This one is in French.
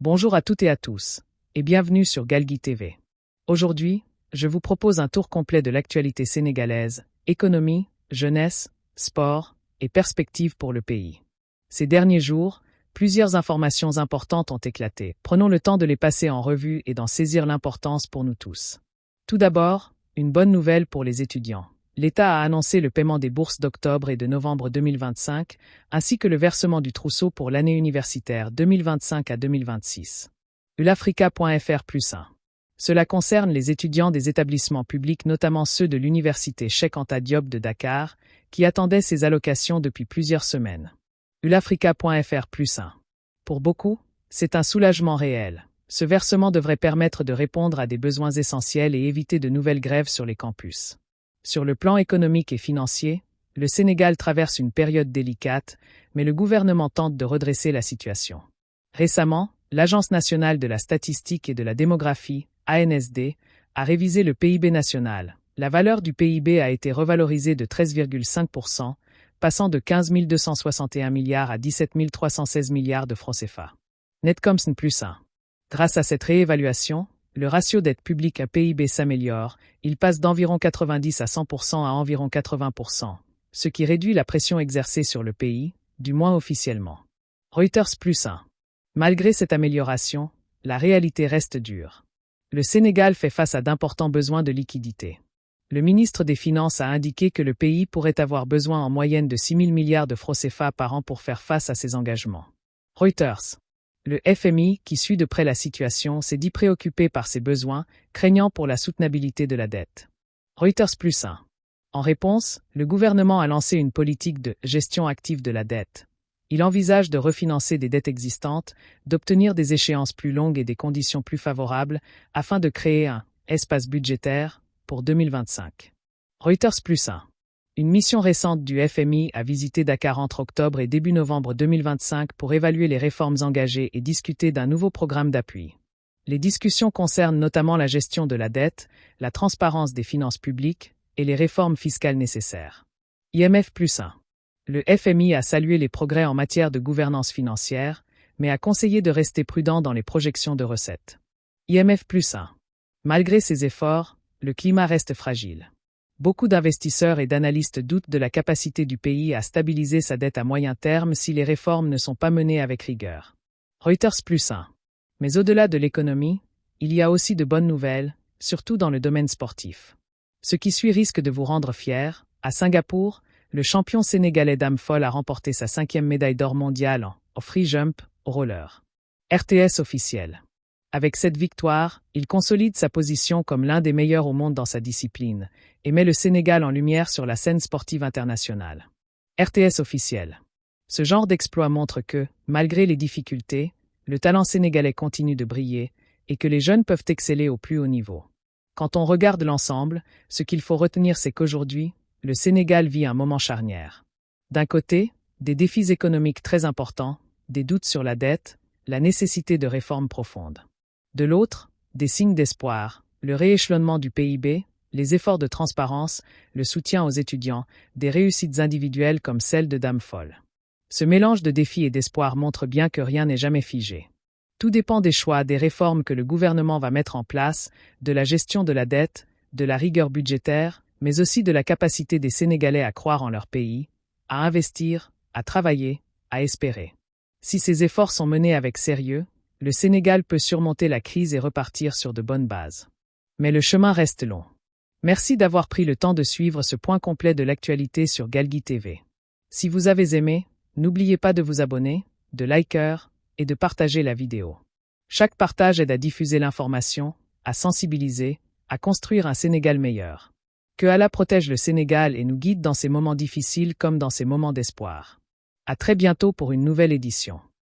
Bonjour à toutes et à tous, et bienvenue sur Galgui TV. Aujourd'hui, je vous propose un tour complet de l'actualité sénégalaise, économie, jeunesse, sport et perspectives pour le pays. Ces derniers jours, plusieurs informations importantes ont éclaté. Prenons le temps de les passer en revue et d'en saisir l'importance pour nous tous. Tout d'abord, une bonne nouvelle pour les étudiants. L'État a annoncé le paiement des bourses d'octobre et de novembre 2025, ainsi que le versement du trousseau pour l'année universitaire 2025 à 2026. Ulafrica.fr +1. Cela concerne les étudiants des établissements publics, notamment ceux de l'université Cheikh Anta Diop de Dakar, qui attendaient ces allocations depuis plusieurs semaines. Ulafrica.fr +1. Pour beaucoup, c'est un soulagement réel. Ce versement devrait permettre de répondre à des besoins essentiels et éviter de nouvelles grèves sur les campus. Sur le plan économique et financier, le Sénégal traverse une période délicate, mais le gouvernement tente de redresser la situation. Récemment, l'Agence nationale de la statistique et de la démographie, ANSD, a révisé le PIB national. La valeur du PIB a été revalorisée de 13,5%, passant de 15 261 milliards à 17 316 milliards de francs CFA. Netcomsn +1. Grâce à cette réévaluation, le ratio dette publique à PIB s'améliore, il passe d'environ 90 à 100% à environ 80%, ce qui réduit la pression exercée sur le pays, du moins officiellement. Reuters +1. Malgré cette amélioration, la réalité reste dure. Le Sénégal fait face à d'importants besoins de liquidité. Le ministre des Finances a indiqué que le pays pourrait avoir besoin en moyenne de 6 000 milliards de francs CFA par an pour faire face à ses engagements. Reuters. Le FMI, qui suit de près la situation, s'est dit préoccupé par ses besoins, craignant pour la soutenabilité de la dette. Reuters +1. En réponse, le gouvernement a lancé une politique de gestion active de la dette. Il envisage de refinancer des dettes existantes, d'obtenir des échéances plus longues et des conditions plus favorables, afin de créer un espace budgétaire pour 2025. Reuters +1. Une mission récente du FMI a visité Dakar entre octobre et début novembre 2025 pour évaluer les réformes engagées et discuter d'un nouveau programme d'appui. Les discussions concernent notamment la gestion de la dette, la transparence des finances publiques et les réformes fiscales nécessaires. IMF +1. Le FMI a salué les progrès en matière de gouvernance financière, mais a conseillé de rester prudent dans les projections de recettes. IMF +1. Malgré ces efforts, le climat reste fragile. Beaucoup d'investisseurs et d'analystes doutent de la capacité du pays à stabiliser sa dette à moyen terme si les réformes ne sont pas menées avec rigueur. Reuters +1. Mais au-delà de l'économie, il y a aussi de bonnes nouvelles, surtout dans le domaine sportif. Ce qui suit risque de vous rendre fier. À Singapour, le champion sénégalais Dame Folle a remporté sa 5e médaille d'or mondiale en free jump au roller. RTS officiel. Avec cette victoire, il consolide sa position comme l'un des meilleurs au monde dans sa discipline et met le Sénégal en lumière sur la scène sportive internationale. RTS officiel. Ce genre d'exploit montre que, malgré les difficultés, le talent sénégalais continue de briller et que les jeunes peuvent exceller au plus haut niveau. Quand on regarde l'ensemble, ce qu'il faut retenir c'est qu'aujourd'hui, le Sénégal vit un moment charnière. D'un côté, des défis économiques très importants, des doutes sur la dette, la nécessité de réformes profondes. De l'autre, des signes d'espoir, le rééchelonnement du PIB, les efforts de transparence, le soutien aux étudiants, des réussites individuelles comme celle de Dame Folle. Ce mélange de défis et d'espoir montre bien que rien n'est jamais figé. Tout dépend des choix, des réformes que le gouvernement va mettre en place, de la gestion de la dette, de la rigueur budgétaire, mais aussi de la capacité des Sénégalais à croire en leur pays, à investir, à travailler, à espérer. Si ces efforts sont menés avec sérieux, le Sénégal peut surmonter la crise et repartir sur de bonnes bases. Mais le chemin reste long. Merci d'avoir pris le temps de suivre ce point complet de l'actualité sur Galgui TV. Si vous avez aimé, n'oubliez pas de vous abonner, de liker et de partager la vidéo. Chaque partage aide à diffuser l'information, à sensibiliser, à construire un Sénégal meilleur. Que Allah protège le Sénégal et nous guide dans ces moments difficiles comme dans ces moments d'espoir. À très bientôt pour une nouvelle édition.